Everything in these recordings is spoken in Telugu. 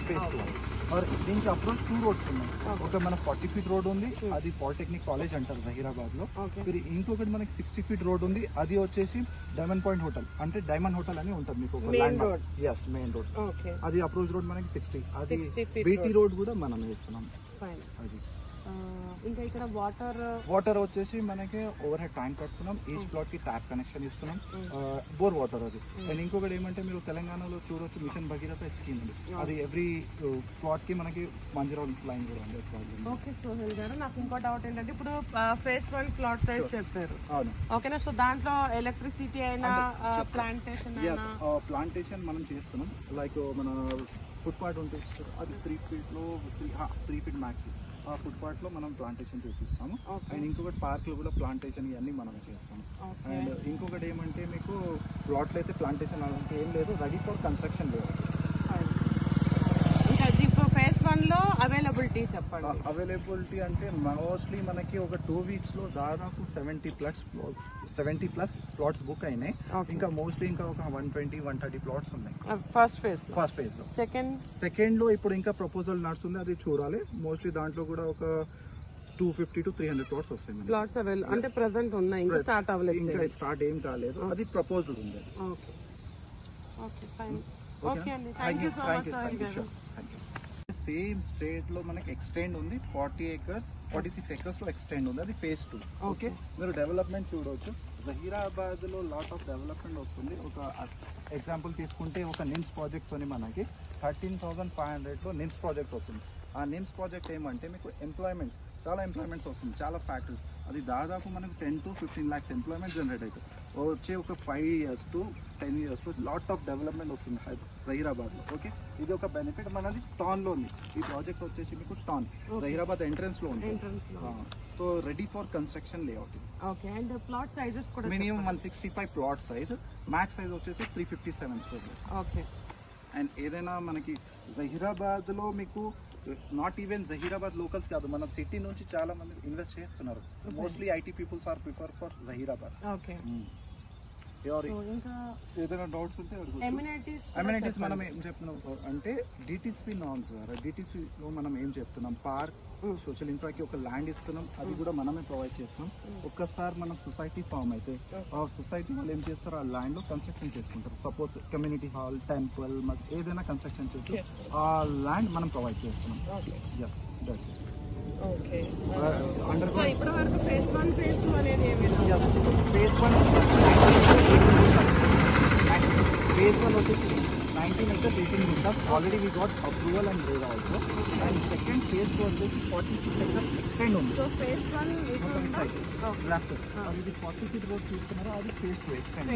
ఫేస్ 2 और దీనికి అప్రోచ్ 2 రోడ్స్ ఉన్నాయి. ఒక మన 40 ఫీట్ రోడ్ ఉంది, అది పాలిటెక్నిక్ కాలేజ్ అంటారు జహీరాబాద్ లో. మీరు ఇంకొకటి మనకి 60 ఫీట్ రోడ్ ఉంది, అది వచ్చేసి డైమండ్ పాయింట్ హోటల్ అంటే డైమండ్ హోటల్ అని ఉంటుంది మీకు ఒక land mark. yes main road. అది అప్రోచ్ రోడ్ మనకి 60. అది బీటీ రోడ్ కూడా మనం వేస్తున్నాం. అది ఇంకా ఇక్కడ వాటర్ వచ్చేసి మనకి ఓవర్ హెడ్ ట్యాంక్ కడుతున్నాం. ఈచ్ ప్లాట్ కి ట్యాప్ కనెక్షన్ ఇస్తున్నాం. బోర్ వాటర్ అది. అండ్ ఇంకొకటి ఏమంటే మీరు తెలంగాణలో చూడొచ్చు మిషన్ భగీరథ స్కీమ్ ఉంది. అది ఎవ్రీ ప్లాట్ కి మనకి మంజీరా లైన్ కూడా ఉంది. ఓకే సోహెల్ గారు, నాకు ఇంకో డౌట్ ఏంటంటే ఇప్పుడు ఫేస్ 1 ప్లాట్ సైజ్ చెప్పారు. అవును. ఓకేనా, సో దాంట్లో ఎలక్ట్రిసిటీ అయినా ప్లాంటేషన్ మనం చేస్తున్నాం. లైక్ మన ఫుట్ పాత్ ఉంటుంది, అది 3 ఫీట్ లో 3 ఫీట్ మ్యాక్స్. ఆ ఫుట్ పాత్ లో మనం ప్లాంటేషన్ చేసిస్తాము. అండ్ ఇంకొకటి పార్క్ లో కూడా ప్లాంటేషన్ ఇవన్నీ మనం చేస్తాము. అండ్ ఇంకొకటి ఏమంటే మీకు ప్లాట్ లో అయితే ప్లాంటేషన్ అలాంటి ఏం లేదు, రెడీ ఫర్ కన్స్ట్రక్షన్ లేదు. ఫేస్ 1 లో అవైలబిలిటీ చెప్పండి. అవైలబిలిటీ అంటే మోస్ట్లీ మనకి ఒక 2 వీక్స్ లో దాదాపు 70 ప్లస్ ప్లాట్స్ బుక్ అయినాయి. ఇంకా మోస్ట్లీ ఇంకా ఒక 120-130 ప్లాట్స్ ఉన్నాయి ఫస్ట్ ఫేజ్ లో. సెకండ్ లో ఇప్పుడు ఇంకా ప్రపోజల్ నడుస్తుంది, అది చూడాలి. మోస్ట్లీ దాంట్లో కూడా ఒక 250 to 300 ప్లాట్స్ వస్తాయి. ప్లాట్స్ అవైలబుల్ అంటే ప్రెజెంట్ ఉన్నాయి, ఇంకా స్టార్ట్ అవ్వలేదు. ఇంకా స్టార్ట్ ఏం కాలేదు, అది ప్రపోజల్ ఉంది. Okay fine. ఓకే అండి, thank you so much. Same state లో మనకి ఎక్స్టెండ్ ఉంది. 46 acres లో ఎక్స్టెండ్ ఉంది, అది ఫేజ్ 2. ఓకే, మీరు డెవలప్మెంట్ చూడవచ్చు. జహీరాబాద్ లో లాట్ ఆఫ్ డెవలప్మెంట్ వస్తుంది. ఒక ఎగ్జాంపుల్ తీసుకుంటే ఒక నిమ్స్ ప్రాజెక్ట్ అని మనకి 13,500 లో నిమ్స్ ప్రాజెక్ట్ వస్తుంది. ఆ నిమ్స్ ప్రాజెక్ట్ ఏమంటే మీకు చాలా ఎంప్లాయ్మెంట్స్ వస్తుంది, చాలా ఫ్యాక్టరీస్. అది దాదాపు మనకు 10 to 15 lakhs ఎంప్లాయ్మెంట్ జనరేట్ అవుతుంది. వచ్చే ఒక 5 years to 10 years లో లాట్ ఆఫ్ డెవలప్మెంట్ వస్తుంది జహీరాబాద్ లో. ఓకే, ఇది ఒక బెనిఫిట్. మనది టాన్ లో ఉంది. ఈ ప్రాజెక్ట్ వచ్చేసి మీకు టాన్ జహీరాబాద్ ఎంట్రన్స్ లో ఉంది. So ready for construction layout. Okay, and plot sizes కూడా minimum 165 plot size, max size వచ్చేసి 357 square meters. ఓకే, అండ్ ఏదైనా మనకి జహీరాబాద్ లో మీకు నాట్ ఈవెన్ జహీరాబాద్ లోకల్స్ కాదు, మన సిటీ నుంచి చాలా మంది ఇన్వెస్ట్ చేస్తున్నారు. Mostly IT peoples are prefer for Zaheerabad. Okay, ఏదైనా డౌట్స్ ఉంటే అమ్యూనిటీస్ మనం ఏం చెప్తున్నాం అంటే డిటిసిపి నార్మ్స్ ద్వారా. డిటిసిపి లో మనం ఏం చెప్తున్నాం, పార్క్, సోషల్ ఇన్ఫ్రాకి ఒక ల్యాండ్ ఇస్తున్నాం, అది కూడా మనమే ప్రొవైడ్ చేస్తున్నాం. ఒక్కసారి మన సొసైటీ ఫామ్ అయితే ఆ సొసైటీ వాళ్ళు ఏం చేస్తారు, ఆ ల్యాండ్ లో కన్స్ట్రక్షన్ చేసుకుంటారు. సపోజ్ కమ్యూనిటీ హాల్, టెంపుల్, ఏదైనా కన్స్ట్రక్షన్ చేసి ఆ ల్యాండ్ మనం ప్రొవైడ్ చేస్తున్నాం. Yes, that's it. ఓకే, ఇప్పటి వరకు ఫేజ్ 1 ఫేజ్ 2 అనేది ఏమైనా ఫేజ్ 1 వచ్చేసి 19 acres 18 meters. Already we got approval and grade also. And second phase 2 వచ్చేసి 46 acres extend ఉంది. So phase 1 left. ఇది 40 feet రోడ్ చూస్తున్నారు, అది ఫేజ్ 2 extend.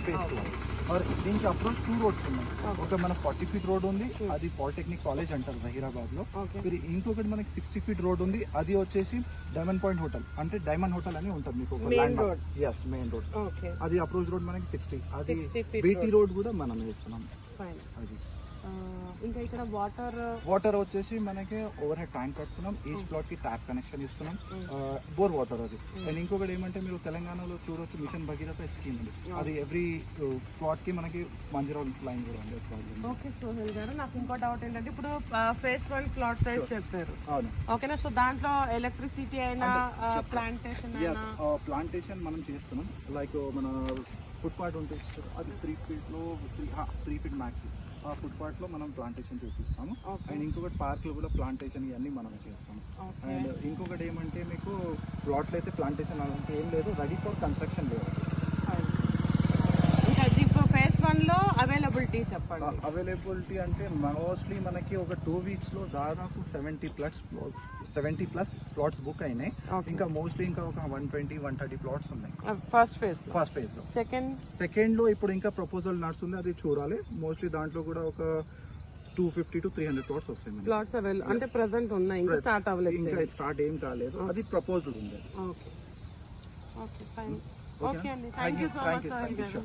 ఫేజ్ 2 और దీనికి అప్రోచ్ 2 రోడ్స్ ఉన్నాయి. ఒక మన 40 feet రోడ్ ఉంది, అది పాలిటెక్నిక్ కాలేజ్ అంటారు జహీరాబాద్ లో. మీరు ఇంకొకటి మనకి 60 feet రోడ్ ఉంది, అది వచ్చేసి డైమండ్ పాయింట్ హోటల్ అంటే డైమండ్ హోటల్ అని ఉంటుంది మీకు ఒక land mark. yes main road. అది అప్రోచ్ రోడ్ మనకి 60. అది బీటీ రోడ్ కూడా మనం వేస్తున్నాం. అది ఇంకా ఇక్కడ వాటర్ వచ్చేసి మనకి ఓవర్ హెడ్ ట్యాంక్ కడుతున్నాం. ఈచ్ ప్లాట్ కి ట్యాప్ కనెక్షన్ ఇస్తున్నాం. బోర్ వాటర్ అది. అండ్ ఇంకొకటి ఏమంటే మీరు తెలంగాణలో చూడొచ్చు మిషన్ భగీరథ స్కీమ్ ఉంది. అది ఎవ్రీ ప్లాట్ కి మనకి మంజీరా లైన్ కూడా ఉంది. ఓకే సోహెల్ గారు, నాకు ఇంకో డౌట్ ఏంటంటే ఇప్పుడు ఫేస్ 1 ప్లాట్ సైజ్ చెప్పారు. అవును. ఓకేనా, సో దాంట్లో ఎలక్ట్రిసిటీ అయినా ప్లాంటేషన్ మనం చేస్తున్నాం. లైక్ మన ఫుట్ పాత్ ఉంటుంది, అది 3 ఫీట్ లో 3 ఫీట్ మ్యాక్స్. ఆ ఫుట్ పాత్ లో మనం ప్లాంటేషన్ చేసిస్తాము. అండ్ ఇంకొకటి పార్క్ లో కూడా ప్లాంటేషన్ ఇవన్నీ మనం చేస్తాము. అండ్ ఇంకొకటి ఏమంటే మీకు ప్లాట్ లో అయితే ప్లాంటేషన్ అలాంటి ఏం లేదు, రెడీ ఫర్ కన్స్ట్రక్షన్ లేదు. ఫేజ్ 1 లో అవైలబిలిటీ చెప్పండి. అవైలబిలిటీ అంటే మోస్ట్లీ మనకి ఒక 2 వీక్స్ లో దాదాపు 70 ప్లస్ ప్లాట్స్ బుక్ అయినాయి. ఇంకా మోస్ట్లీ ఇంకా ఒక 120-130 ప్లాట్స్ ఉన్నాయి ఫస్ట్ ఫేజ్ లో. సెకండ్ లో ఇప్పుడు ఇంకా ప్రపోజల్ నడుస్తుంది, అది చూడాలి. మోస్ట్లీ దాంట్లో కూడా ఒక 250 to 300 ప్లాట్స్ వస్తాయి. ప్లాట్స్ అవైలబుల్ అంటే ప్రెసెంట్ ఉన్నాయి, ఇంకా స్టార్ట్ అవ్వలేదు. ఇంకా స్టార్ట్ ఏం కాలేదు, అది ప్రపోజల్ ఉంది. Okay, fine. ఓకే అండి, థాంక్యూ సో మచ్.